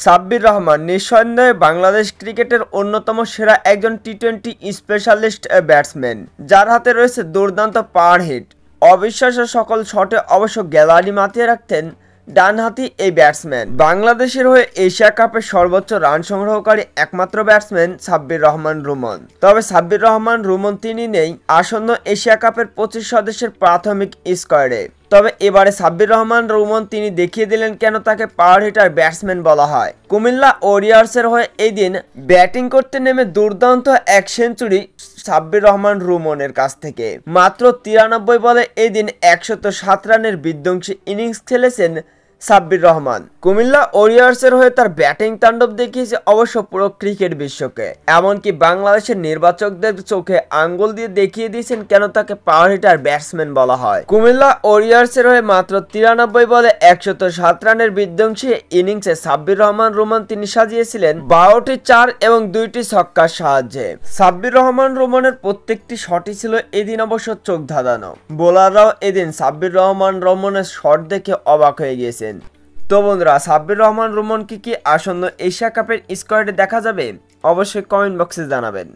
সাব্বির রহমান নিঃসন্দেহে বাংলাদেশ ক্রিকেটের অন্যতম সেরা একজন টি-20 স্পেশালিস্ট ব্যাটসম্যান, যার হাতে রয়েছে দুর্দান্ত পাওয়ার হিট। অবিশ্বাস্য সকল শটে অবশ্য গ্যালারি মাতিয়ে রাখতেন ডানহাতি এই ব্যাটসম্যান। বাংলাদেশের হয়ে এশিয়া কাপের সর্বোচ্চ রান সংগ্রহকারী একমাত্র ব্যাটসম্যান সাব্বির রহমান রুমন। তবে সাব্বির রহমান রুমন তিনি নেই আসন্ন এশিয়া কাপের 25 সদস্যের প্রাথমিক স্কোয়াডে। তবে এবারে সাব্বির রহমান রুমন তিনি দেখিয়ে দিলেন কেন তাকে পাওয়ার হিটার ব্যাটসম্যান বলা হয়। কুমিল্লা ওরিয়ার্সের হয়ে এই দিন ব্যাটিং করতে নেমে দুর্দান্ত এক সেঞ্চুরি সাব্বির রহমান রুমনের কাছ থেকে। মাত্র 93 বলে এই দিন 107 রানের বিধ্বংসী ইনিংস খেলেছেন সাব্বির রহমান। কুমিল্লা ওরিয়ার্সের হয়ে তার ব্যাটিং তাণ্ডব দেখিয়েছে অবশ্য পুরো ক্রিকেট বিশ্বকে। এমনকি বাংলাদেশের নির্বাচকদের চোখে আঙ্গুল দিয়ে দেখিয়ে দিয়েছেন কেন তাকে পাওয়ার হিটার ব্যাটসম্যান বলা হয়। কুমিল্লা ওরিয়ার্সের হয়ে মাত্র 93 বলে 107 রানের বিধ্বংসী ইনিংসে সাব্বির রহমান রুমন তিনি সাজিয়েছিলেন 12টি 4 এবং 2টি ছক্কার সাহায্যে। সাব্বির রহমান রুমনের প্রত্যেকটি শটই ছিল এদিন অবশ্য চোখ ধাঁধানো। বোলাররাও এদিন সাব্বির রহমান রুমনের শট দেখে অবাক হয়ে গিয়েছেন। তো বন্ধুরা, সাব্বির রহমান রুমন কি আসন্ন এশিয়া কাপের স্কোয়াডে দেখা যাবে? অবশ্যই কমেন্ট বক্সে জানাবেন।